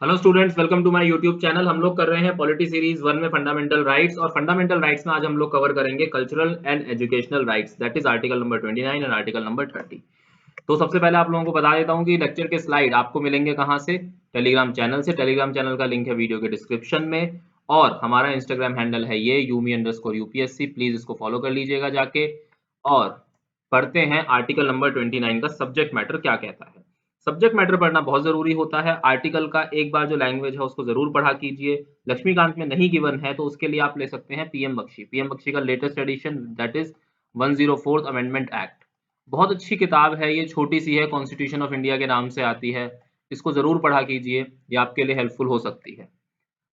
Hello students, welcome to my YouTube channel. हम लोग कर रहे हैं पॉलिटी सीरीज 1 में फंडामेंटल राइट्स, और फंडामेंटल राइट्स में आज हम लोग कवर करेंगे cultural and educational rights, that is article number 29 and article number 30। तो सबसे पहले आप लोगों को बता देता हूं कि लेक्चर के स्लाइड आपको मिलेंगे कहां से। टेलीग्राम चैनल से। टेलीग्राम चैनल का लिंक है वीडियो के डिस्क्रिप्शन में, और हमारा इंस्टाग्राम हैंडल है ये यूमी_यूपीएससी। प्लीज इसको फॉलो कर लीजिएगा जाके। और पढ़ते हैं आर्टिकल नंबर 29 का सब्जेक्ट मैटर क्या कहता है। सब्जेक्ट मैटर पढ़ना बहुत जरूरी होता है। आर्टिकल का एक बार जो लैंग्वेज है उसको जरूर पढ़ा कीजिए। लक्ष्मीकांत में नहीं गिवन है तो उसके लिए आप ले सकते हैं पीएम बख्शी। पीएम बख्शी का latest edition, that is 104th amendment act. बहुत अच्छी किताब है ये, छोटी सी है, कॉन्स्टिट्यूशन ऑफ इंडिया के नाम से आती है। इसको जरूर पढ़ा कीजिए, ये आपके लिए हेल्पफुल हो सकती है।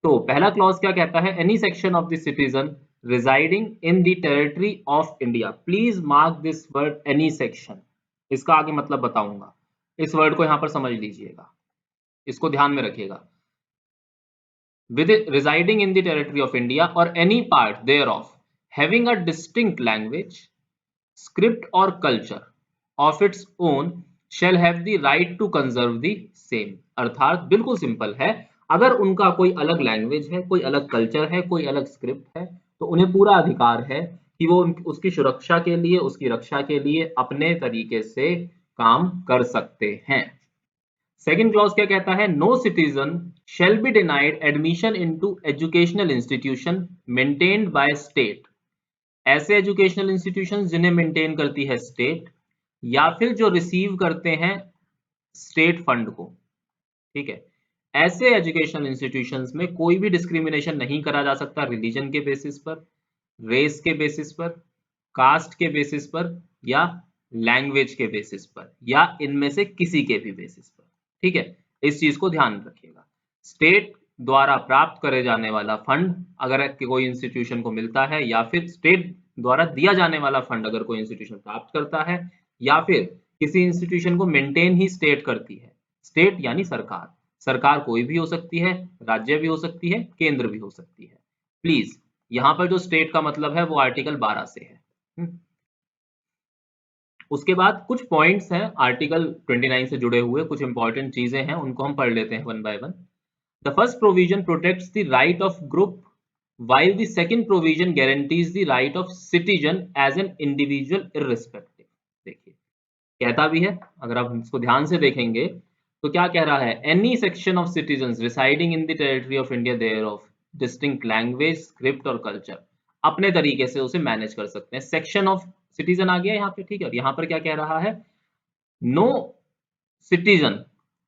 तो पहला क्लॉज क्या कहता है? Any section of the citizen residing in the territory of India. Please mark this word any section. इसका आगे मतलब बताऊंगा। इस वर्ड को यहां पर समझ लीजिएगा, इसको ध्यान में रखिएगा। With residing in the territory of India और any part thereof having a distinct language, script और culture of its own shall have the right to conserve the same. अर्थात बिल्कुल सिंपल है, अगर उनका कोई अलग लैंग्वेज है, कोई अलग कल्चर है, कोई अलग स्क्रिप्ट है, तो उन्हें पूरा अधिकार है कि वो उसकी सुरक्षा के लिए, उसकी रक्षा के लिए अपने तरीके से काम कर सकते हैं। सेकेंड क्लॉज क्या कहता है? No citizen shall be denied admission into educational institution maintained by state. ऐसे एजुकेशनल इंस्टीट्यूशंस जिन्हें मेंटेन करती है स्टेट, या फिर जो रिसीव करते हैं स्टेट फंड को। ठीक है, ऐसे एजुकेशनल इंस्टीट्यूशंस में कोई भी डिस्क्रिमिनेशन नहीं करा जा सकता रिलीजन के बेसिस पर, रेस के बेसिस पर, कास्ट के बेसिस पर, या लैंग्वेज के बेसिस पर, या इनमें से किसी के भी बेसिस पर। ठीक है, इस चीज को ध्यान रखिएगा। स्टेट द्वारा प्राप्त करे जाने वाला फंड अगर कोई इंस्टीट्यूशन को मिलता है, या फिर स्टेट द्वारा दिया जाने वाला फंड अगर कोई इंस्टीट्यूशन प्राप्त करता है, या फिर किसी इंस्टीट्यूशन को मेंटेन ही स्टेट करती है। स्टेट यानी सरकार। सरकार कोई भी हो सकती है, राज्य भी हो सकती है, केंद्र भी हो सकती है। प्लीज, यहां पर जो स्टेट का मतलब है वो आर्टिकल 12 से है। उसके बाद कुछ पॉइंट्स हैं आर्टिकल 29 से जुड़े हुए, कुछ इंपॉर्टेंट चीजें हैं, उनको हम पढ़ लेते हैं one by one. The first provision protects the right of group, while the second provision guarantees the right of citizen as an individual irrespective। देखिए, कहता भी है, अगर आप इसको ध्यान से देखेंगे तो क्या कह रहा है? Any section of citizen residing in the territory of India there of distinct language, script और कल्चर, अपने तरीके से उसे मैनेज कर सकते हैं। सेक्शन ऑफ सिटीजन आ गया यहाँ पे, ठीक है। और यहाँ पर क्या कह रहा है? नो सिटीजन,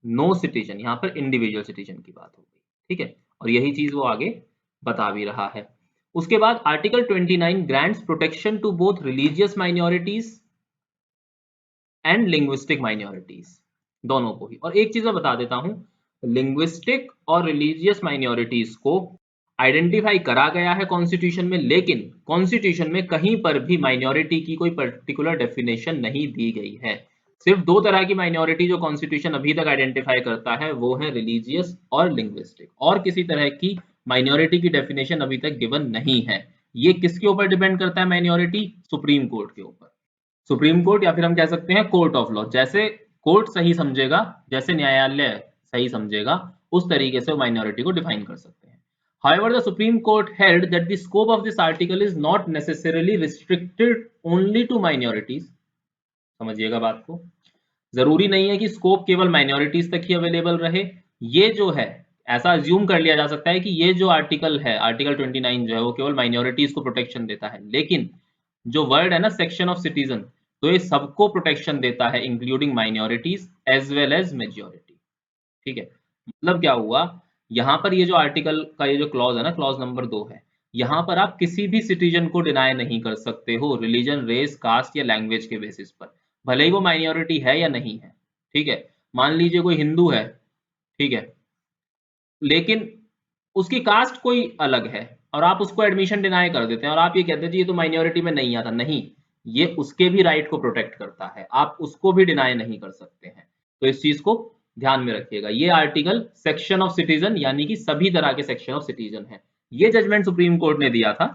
नो सिटीजन, यहाँ पर इंडिविजुअल सिटीजन की बात हो गई, ठीक है। और यही चीज वो आगे बता भी रहा है। उसके बाद article 29 grants protection to both religious minorities and linguistic minorities, दोनों को ही। और एक चीज मैं बता देता हूं, लिंग्विस्टिक और रिलीजियस माइनॉरिटीज को आइडेंटिफाई करा गया है कॉन्स्टिट्यूशन में, लेकिन कॉन्स्टिट्यूशन में कहीं पर भी माइनॉरिटी की कोई पर्टिकुलर डेफिनेशन नहीं दी गई है। सिर्फ दो तरह की माइनॉरिटी जो कॉन्स्टिट्यूशन अभी तक आइडेंटिफाई करता है वो है रिलीजियस और लिंग्विस्टिक, और किसी तरह की माइनॉरिटी की डेफिनेशन अभी तक गिवन नहीं है। ये किसके ऊपर डिपेंड करता है माइनॉरिटी? सुप्रीम कोर्ट के ऊपर। सुप्रीम कोर्ट, या फिर हम कह सकते हैं कोर्ट ऑफ लॉ। जैसे कोर्ट सही समझेगा, जैसे न्यायालय सही समझेगा, उस तरीके से माइनॉरिटी को डिफाइन कर सकते हैं। However, the Supreme Court held that the scope of this article is not necessarily restricted only to minorities। समझिएगा बात को, जरूरी नहीं है कि स्कोप केवल माइनॉरिटीज तक ही अवेलेबल रहे। ये जो है, ऐसा अज्यूम कर लिया जा सकता है कि ये जो आर्टिकल है, आर्टिकल 29 जो है, वो केवल माइनॉरिटीज को प्रोटेक्शन देता है, लेकिन जो वर्ड है ना सेक्शन ऑफ सिटीजन, तो ये सबको प्रोटेक्शन देता है, including minorities as well as majority. ठीक है, मतलब क्या हुआ? यहाँ पर ये जो आर्टिकल का ये जो क्लॉज है ना, क्लॉज नंबर 2 है, यहाँ पर आप किसी भी सिटीजन को डिनाई नहीं कर सकते हो रिलीजन, रेस, कास्ट या लैंग्वेज के बेसिस पर, भले ही वो माइनॉरिटी है या नहीं है। ठीक है, मान लीजिए कोई हिंदू है, ठीक है, लेकिन उसकी कास्ट कोई अलग है, और आप उसको एडमिशन डिनाई कर देते हैं, और आप ये कहते हैं जी ये तो माइनॉरिटी में नहीं आता। नहीं, ये उसके भी राइट को प्रोटेक्ट करता है, आप उसको भी डिनाई नहीं कर सकते हैं। तो इस चीज को ध्यान में रखिएगा। ये आर्टिकल सेक्शन ऑफ सिटीजन यानी कि सभी तरह के सेक्शन ऑफ सिटीजन है। ये जजमेंट सुप्रीम कोर्ट ने दिया था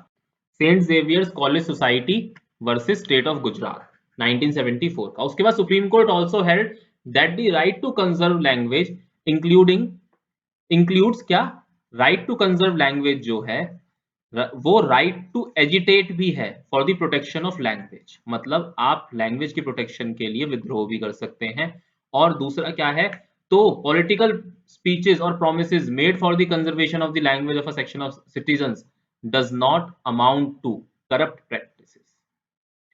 Saint Xavier's College Society versus State of Gujarat 1974 का। उसके बाद Supreme Court also held that the right to conserve language including includes क्या, राइट टू कंजर्व लैंग्वेज जो है वो राइट टू एजिटेट भी है for the protection of language, मतलब आप लैंग्वेज की प्रोटेक्शन के लिए विद्रोह भी कर सकते हैं। और दूसरा क्या है, तो पॉलिटिकल स्पीचेस और promises made for the conservation of the language of a section of citizens does not amount to corrupt practices.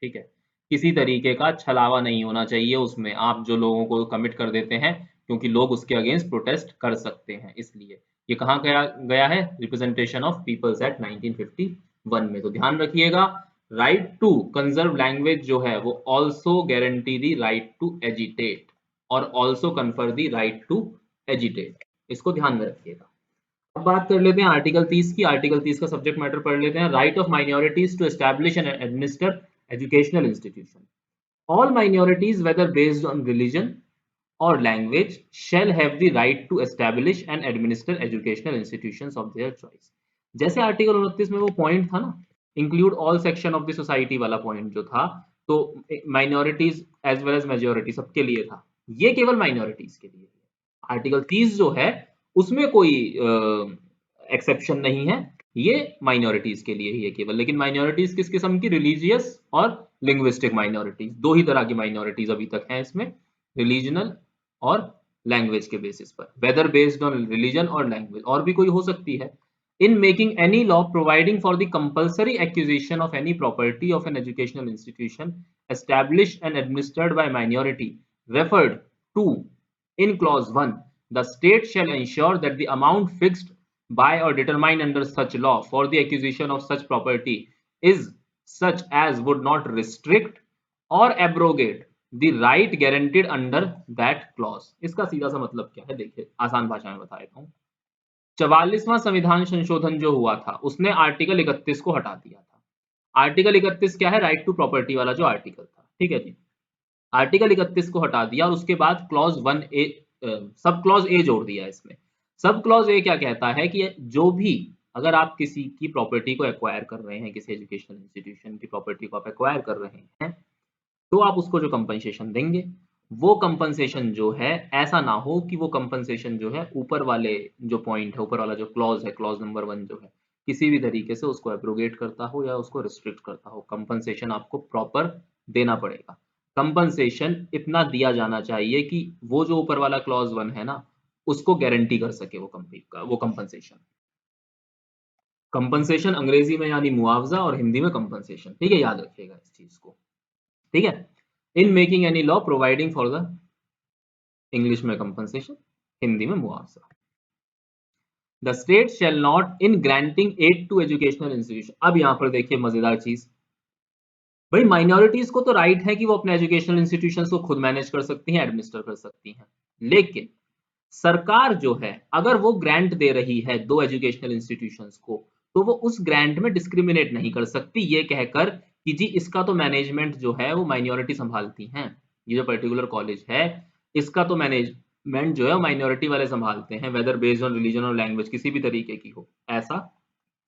ठीक है, किसी तरीके का छलावा नहीं होना चाहिए उसमें, आप जो लोगों को कमिट कर देते हैं, क्योंकि लोग उसके अगेंस्ट प्रोटेस्ट कर सकते हैं। इसलिए ये कहाँ गया गया है, रिप्रेजेंटेशन ऑफ पीपल्स एक्ट 1951 में। तो ध्यान रखिएगा, राइट टू कंजर्व लैंग्वेज जो है वो also guarantee the right to agitate और also confer the right to agitate, इसको ध्यान में रखिएगा। अब बात कर लेते हैं आर्टिकल 30 की। आर्टिकल 30 का सब्जेक्ट मैटर पढ़ लेते हैं। Right of minorities to establish and administer educational institution. All minorities, whether based on religion or language, shall have the right to establish and administer educational institutions of their choice. जैसे article 29 में वो point था ना, include all section of the society वाला point जो था, तो minorities as well as majority सबके लिए था, ये केवल माइनॉरिटीज के लिए है। आर्टिकल 30 जो है उसमें कोई एक्सेप्शन नहीं है, ये माइनॉरिटीज के लिए ही है केवल। लेकिन माइनॉरिटीज किस किस्म की, रिलीजियस और लिंग्विस्टिक माइनॉरिटीज, दो ही तरह की माइनॉरिटीज अभी तक हैं इसमें, रिलीजनल और लैंग्वेज के बेसिस पर, वेदर बेस्ड ऑन रिलीजन और लैंग्वेज, और भी कोई हो सकती है। In making any law providing for the compulsory acquisition of any property of an educational institution established and administered by minority referred to in clause 1, the state shall ensure that the amount fixed by or determined under such law for the acquisition of such property is such as would not restrict or abrogate the right guaranteed under that clause। इसका सीधा सा मतलब क्या है, देखिए आसान भाषा में बता देता हूँ। 44वां संविधान संशोधन जो हुआ था उसने आर्टिकल 31 को हटा दिया था। आर्टिकल 31 क्या है, राइट टू प्रॉपर्टी वाला जो आर्टिकल था, ठीक है जी। आर्टिकल 31 को हटा दिया और उसके बाद clause 1A, sub clause A जोड़ दिया इसमें। सब क्लॉज ए क्या कहता है कि जो भी, अगर आप किसी की प्रॉपर्टी को एक्वायर कर रहे हैं, किसी एजुकेशनल इंस्टीट्यूशन की प्रॉपर्टी को आप एक्वायर कर रहे हैं, तो आप उसको जो कंपनसेशन देंगे, वो कंपनसेशन जो है ऐसा ना हो कि वो कंपनसेशन जो है ऊपर वाले जो पॉइंट है, ऊपर वाला जो क्लॉज है, क्लॉज नंबर 1 जो है, किसी भी तरीके से उसको एब्रोगेट करता हो या उसको रिस्ट्रिक्ट करता हो। कंपनसेशन आपको प्रॉपर देना पड़ेगा। कंपनसेशन इतना दिया जाना चाहिए कि वो जो ऊपर वाला क्लॉज 1 है ना, उसको गारंटी कर सके वो कंपनी का, वो कंपनसेशन। कंपनसेशन अंग्रेजी में यानी मुआवजा और हिंदी में कंपनसेशन, ठीक है, याद रखिएगा इस चीज को, ठीक है। In making any law providing for the, English में कंपनसेशन, हिंदी में मुआवजा। The state shall not in granting aid to educational institution. अब यहां पर देखिए मजेदार चीज, भाई माइनॉरिटीज को तो राइट है कि वो अपने एजुकेशनल इंस्टीट्यूशंस को खुद मैनेज कर सकती हैं, एडमिनिस्टर कर सकती हैं, लेकिन सरकार जो है अगर वो ग्रांट दे रही है दो एजुकेशनल इंस्टीट्यूशंस को, तो वो उस ग्रांट में डिस्क्रिमिनेट नहीं कर सकती ये कहकर कि जी इसका तो मैनेजमेंट जो है वो माइनॉरिटी संभालती हैं, ये जो पर्टिकुलर कॉलेज है इसका तो मैनेजमेंट जो है माइनॉरिटी वाले संभालते हैं, वेदर बेस्ड ऑन रिलीजन और लैंग्वेज किसी भी तरीके की हो, ऐसा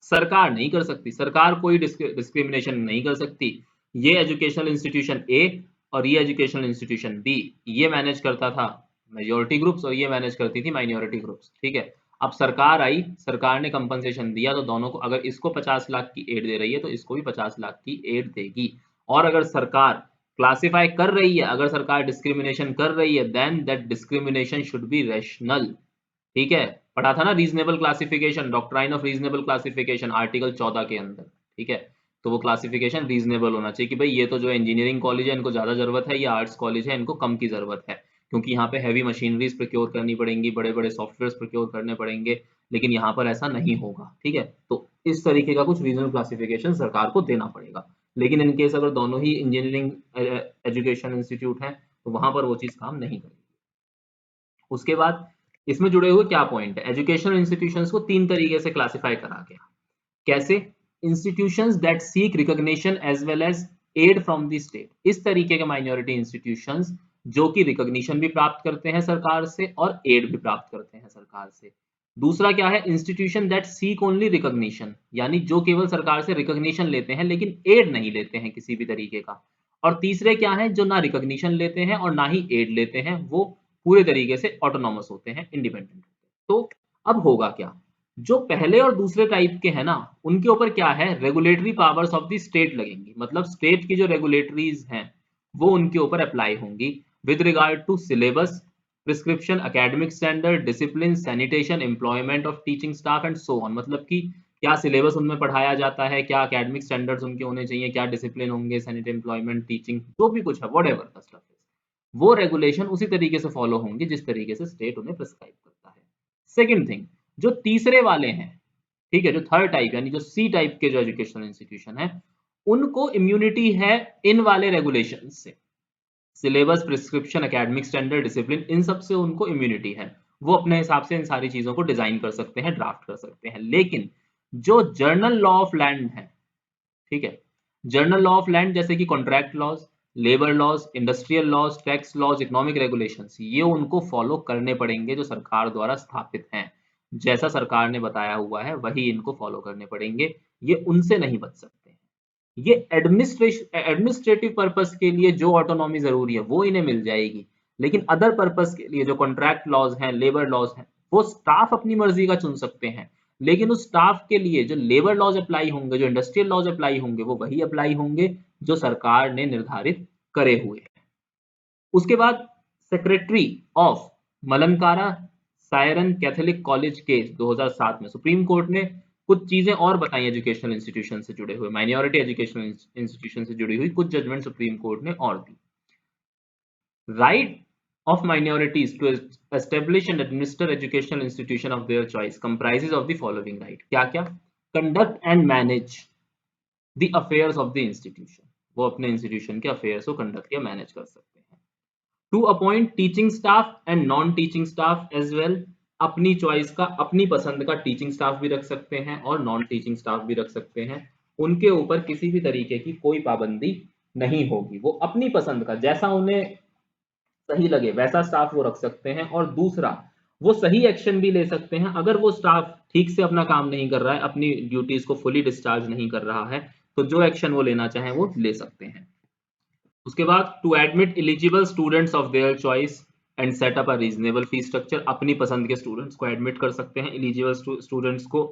सरकार नहीं कर सकती। सरकार कोई डिस्क्रिमिनेशन नहीं कर सकती। ये एजुकेशनल इंस्टीट्यूशन ए और ये एजुकेशनल इंस्टीट्यूशन बी, ये मैनेज करता था मेजोरिटी ग्रुप्स और ये मैनेज करती थी माइनॉरिटी ग्रुप्स, ठीक है। अब सरकार आई, सरकार ने कंपनसेशन दिया, तो दोनों को, अगर इसको 50 लाख की एड दे रही है तो इसको भी 50 लाख की एड देगी। और अगर सरकार क्लासिफाई कर रही है, अगर सरकार डिस्क्रिमिनेशन कर रही है, then that discrimination should be rational, ठीक है। पढ़ा था ना reasonable classification, doctrine of reasonable classification article 14 के अंदर, ठीक है। तो वो क्लासिफिकेशन रीजनेबल होना चाहिए कि भाई ये तो जो इंजीनियरिंग कॉलेज है इनको ज्यादा जरूरत है, ये आर्ट्स कॉलेज है इनको कम की जरूरत है, क्योंकि यहाँ पे हैवी मशीनरीज प्रोक्योर करनी पड़ेंगी, बड़े बड़े सॉफ्टवेयर प्रोक्योर करने पड़ेंगे, लेकिन यहाँ पर ऐसा नहीं होगा, ठीक है। तो इस तरीके का कुछ रीजनल क्लासिफिकेशन सरकार को देना पड़ेगा। लेकिन इन केस अगर दोनों ही इंजीनियरिंग एजुकेशन इंस्टीट्यूट हैं तो वहां पर वो चीज काम नहीं करेगी। उसके बाद इसमें जुड़े हुए क्या पॉइंट है, एजुकेशनल इंस्टीट्यूशंस को 3 तरीके से क्लासिफाई करा गया। कैसे, institutions that seek recognition as well as aid from the state, इस तरीके के माइनॉरिटी इंस्टीट्यूशंस जो कि रिकॉग्निशन भी प्राप्त करते हैं सरकार से और एड भी प्राप्त करते हैं सरकार से। दूसरा क्या है, institution that seek only recognition, यानी जो केवल सरकार से रिकॉग्निशन लेते हैं लेकिन एड नहीं लेते हैं किसी भी तरीके का। और तीसरे क्या है, जो ना रिकॉग्निशन लेते हैं और ना ही एड लेते हैं, वो पूरे तरीके से ऑटोनॉमस होते हैं, इंडिपेंडेंट होते हैं। तो अब होगा क्या, जो पहले और दूसरे टाइप के हैं ना, उनके ऊपर क्या है, regulatory powers of the state लगेंगी, मतलब स्टेट की जो रेगुलेटरीज हैं वो उनके ऊपर अप्लाई होंगी with regard to syllabus, prescription, academic standard, discipline, sanitation, employment of teaching staff and so on. मतलब कि क्या सिलेबस उनमें पढ़ाया जाता है, क्या एकेडमिक स्टैंडर्ड्स उनके होने चाहिए, क्या डिसिप्लिन होंगे, सैनिटरी, एम्प्लॉयमेंट, टीचिंग, जो भी कुछ है, व्हाटएवर द स्टफ है, वो रेगुलेशन उसी तरीके से फॉलो होंगे जिस तरीके से स्टेट उन्हें प्रिस्क्राइब करता है। सेकंड थिंग, जो तीसरे वाले हैं, ठीक है, जो थर्ड टाइप यानी जो सी टाइप के जो एजुकेशनल इंस्टीट्यूशन है, उनको इम्यूनिटी है इन वाले रेगुलेशन से, syllabus, prescription, academic standard, discipline, इन सब से उनको इम्यूनिटी है, वो अपने हिसाब से इन सारी चीजों को डिजाइन कर सकते हैं, ड्राफ्ट कर सकते हैं। लेकिन जो जर्नल लॉ ऑफ लैंड है, ठीक है, जर्नल लॉ ऑफ लैंड जैसे कि contract laws, labour laws, industrial laws, tax laws, economic regulations, ये उनको फॉलो करने पड़ेंगे जो सरकार द्वारा स्थापित हैं, जैसा सरकार ने बताया हुआ है वही इनको फॉलो करने पड़ेंगे, ये उनसे नहीं बच सकते हैं। ये एडमिनिस्ट्रेटिव पर्पस के लिए जो ऑटोनॉमी जरूरी है वो इन्हें मिल जाएगी, लेकिन अदर पर्पस के लिए जो कॉन्ट्रैक्ट लॉज हैं, लेबर लॉज हैं, वो स्टाफ अपनी मर्जी का चुन सकते हैं, लेकिन उस स्टाफ के लिए जो लेबर लॉज अप्लाई होंगे, जो इंडस्ट्रियल लॉज अप्लाई होंगे, वो वही अप्लाई होंगे जो सरकार ने निर्धारित करे हुए हैं। उसके बाद secretary of Malankara Syrian Catholic college case 2007 में सुप्रीम कोर्ट ने कुछ चीजें और बताई एजुकेशनल इंस्टीट्यूशन से जुड़े हुए, माइनॉरिटी एजुकेशनल इंस्टीट्यूशन से जुड़ी हुई कुछ जजमेंट सुप्रीम कोर्ट ने और दी। Right of minorities to establish and administer educational institution of their choice comprises of the following right, क्या क्या, conduct and manage the affairs of the institution, वो अपने इंस्टीट्यूशन के अफेयर्स को कंडक्ट या मैनेज कर सकते हैं। To appoint teaching staff and non teaching staff as well, अपनी चॉइस का, अपनी पसंद का टीचिंग स्टाफ भी रख सकते हैं और नॉन टीचिंग स्टाफ भी रख सकते हैं, उनके ऊपर किसी भी तरीके की कोई पाबंदी नहीं होगी, वो अपनी पसंद का जैसा उन्हें सही लगे वैसा स्टाफ वो रख सकते हैं। और दूसरा, वो सही एक्शन भी ले सकते हैं अगर वो स्टाफ ठीक से अपना काम नहीं कर रहा है, अपनी ड्यूटीज को फुली डिस्चार्ज नहीं कर रहा है, तो जो एक्शन वो लेना चाहें वो ले सकते हैं। उसके बाद to admit eligible students of their choice and set up a reasonable fee structure, अपनी पसंद के स्टूडेंट्स को एडमिट कर सकते हैं, एलिजिबल स्टूडेंट्स को।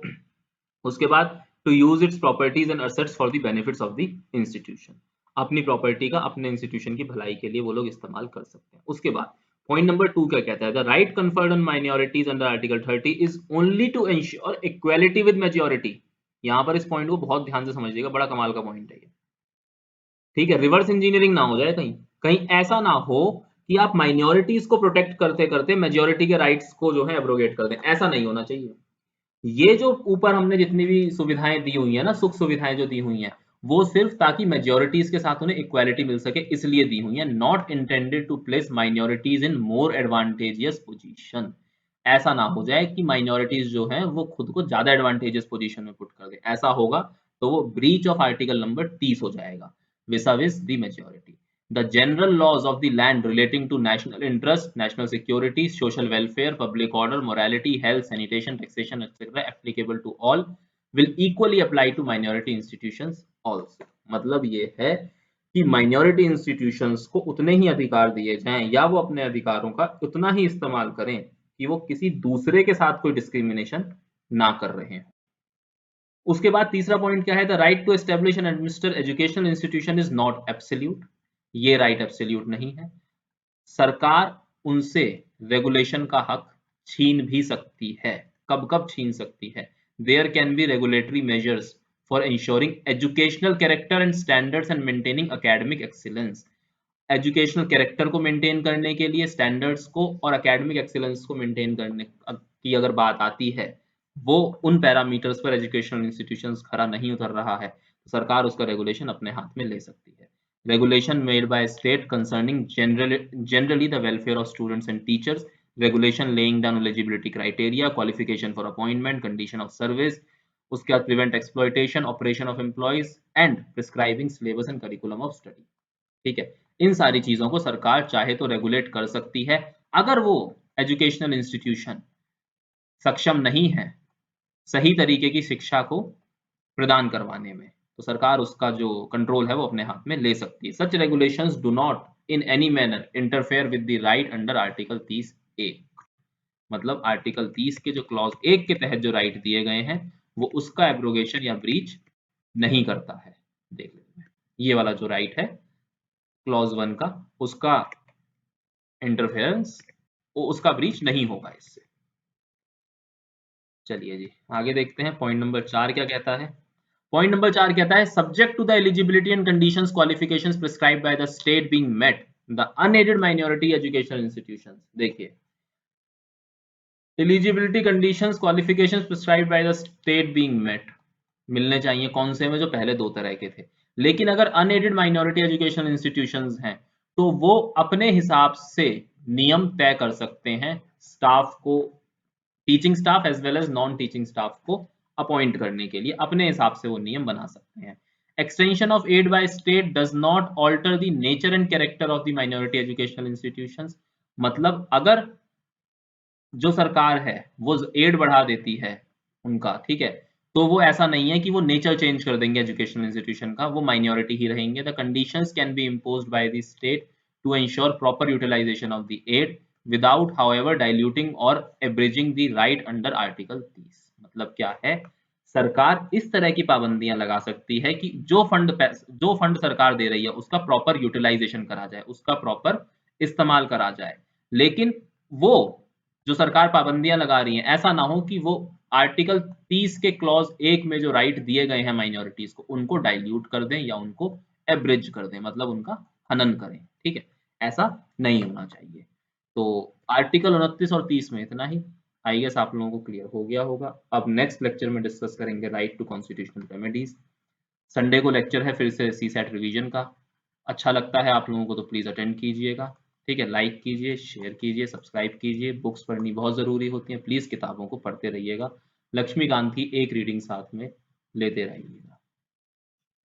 उसके बाद to use its properties and assets for the benefits of the institution, अपनी प्रॉपर्टी का अपने इंस्टीट्यूशन की भलाई के लिए वो लोग इस्तेमाल कर सकते हैं। उसके बाद पॉइंट नंबर 2 क्या कहता है, the right conferred on minorities under article 30 is only to ensure equality with majority. यहां पर इस पॉइंट को बहुत ध्यान से समझिएगा, बड़ा कमाल का पॉइंट है ये, ठीक है, रिवर्स इंजीनियरिंग ना हो जाए कहीं, कहीं ऐसा ना हो कि आप माइनॉरिटीज को प्रोटेक्ट करते करते मेजॉरिटी के राइट्स को जो है एब्रोगेट कर दें, ऐसा नहीं होना चाहिए। ये जो ऊपर हमने जितनी भी सुविधाएं दी हुई है ना, सुख सुविधाएं जो दी हुई हैं, वो सिर्फ ताकि मेजॉरिटीज के साथ उन्हें इक्वालिटी मिल सके इसलिए दी हुई है, not intended to place minorities in more advantageous position. ऐसा ना हो जाए कि माइनॉरिटीज जो हैं वो खुद को ज्यादा एडवांटेजियस पोजीशन में पुट कर दे, ऐसा होगा तो वो ब्रीच ऑफ आर्टिकल नंबर 30 हो जाएगा vis-a-vis the majority. The general laws of the land relating to national interest, national security, social welfare, public order, morality, health, sanitation, taxation, etc. applicable to all will equally apply to minority institutions also. मतलब ये है कि minority institutions को उतने ही अधिकार दिए जाएं या वो अपने अधिकारों का उतना ही इस्तेमाल करें कि वो किसी दूसरे के साथ कोई डिस्क्रिमिनेशन ना कर रहे हैं। उसके बाद तीसरा पॉइंट क्या है, the right to establish and administer educational institution is not absolute, ये राइट एब्सोल्यूट नहीं है, सरकार उनसे रेगुलेशन का हक छीन भी सकती है। कब कब छीन सकती है, there can be regulatory measures for ensuring educational character and standards and maintaining academic excellence, educational character को मेंटेन करने के लिए, स्टैंडर्ड्स को और एकेडमिक एक्सीलेंस को मेंटेन करने की अगर बात आती है, वो उन पैरामीटर्स पर एजुकेशनल इंस्टीट्यूशंस खरा नहीं उतर रहा है, तो सरकार उसका रेगुलेशन अपने हाथ में ले सकती है। Regulation made by state concerning generally the welfare of students and teachers, regulation laying down eligibility criteria, qualification for appointment, condition of service, उसके बाद prevent exploitation, operation of employees and prescribing syllabus and curriculum of study, ठीक है, इन सारी चीजों को सरकार चाहे तो रेगुलेट कर सकती है। अगर वो एजुकेशनल इंस्टीट्यूशन सक्षम नहीं है सही तरीके की शिक्षा को प्रदान करवाने में, तो सरकार उसका जो कंट्रोल है वो अपने हाथ में ले सकती है। Such regulations do not in any manner interfere with the right under article 30A। मतलब आर्टिकल 30 के जो क्लॉज 1 के तहत जो राइट दिए गए हैं वो उसका एब्रोगेशन या ब्रीच नहीं करता है। देख लेते हैं ये वाला जो राइट है क्लॉज 1 का, उसका इंटरफेरेंस उसका ब्रीच नहीं होगा इससे। चलिए जी आगे देखते हैं पॉइंट नंबर 4 क्या कहता है। पॉइंट नंबर 4 कहता है subject to the eligibility and conditions qualifications prescribed by the state being met the unaided minority educational institutions. देखिए eligibility conditions qualifications prescribed by the state being met मिलने चाहिए कौन से में, जो पहले दो तरह के थे। लेकिन अगर अनएडेड माइनॉरिटी एजुकेशनल इंस्टीट्यूशंस हैं तो वो अपने हिसाब से नियम तय कर सकते हैं स्टाफ को, teaching staff as well as non teaching staff को अपॉइंट करने के लिए अपने हिसाब से वो नियम बना सकते हैं। Extension of aid by state does not alter the nature and character of the minority educational institutions. मतलब अगर जो सरकार है वो एड बढ़ा देती है उनका, ठीक है, तो वो ऐसा नहीं है कि वो नेचर चेंज कर देंगे एजुकेशनल इंस्टीट्यूशन का, वो माइनॉरिटी ही रहेंगे। The conditions can be imposed by the state to ensure proper utilization of the aid without however diluting और abridging the right under article 30। मतलब क्या है, सरकार इस तरह की पाबंदियां लगा सकती है कि जो फंड सरकार दे रही है उसका प्रॉपर यूटिलाइजेशन करा जाए, उसका प्रॉपर इस्तेमाल करा जाए। लेकिन वो जो सरकार पाबंदियां लगा रही है ऐसा ना हो कि वो आर्टिकल 30 के क्लॉज 1 में जो राइट दिए गए हैं माइनॉरिटीज को उनको डाइल्यूट कर दें या उनको एब्रिज कर दें, मतलब उनका हनन करें। ठीक है, ऐसा नहीं होना चाहिए। तो आर्टिकल 29 और 30 में इतना ही। आई गेस आप लोगों को क्लियर हो गया होगा। अब नेक्स्ट लेक्चर में डिस्कस करेंगे right to constitutional remedies. Sunday को लेक्चर है फिर से सीसैट रिवीजन का। अच्छा लगता है आप लोगों को तो प्लीज अटेंड कीजिएगा। ठीक है, लाइक कीजिए, शेयर कीजिए, सब्सक्राइब कीजिए। बुक्स पढ़नी बहुत ज़रूरी होती है, प्लीज़ किताबों को पढ़ते रहिएगा। लक्ष्मीकांत की एक रीडिंग साथ में लेते रहिए।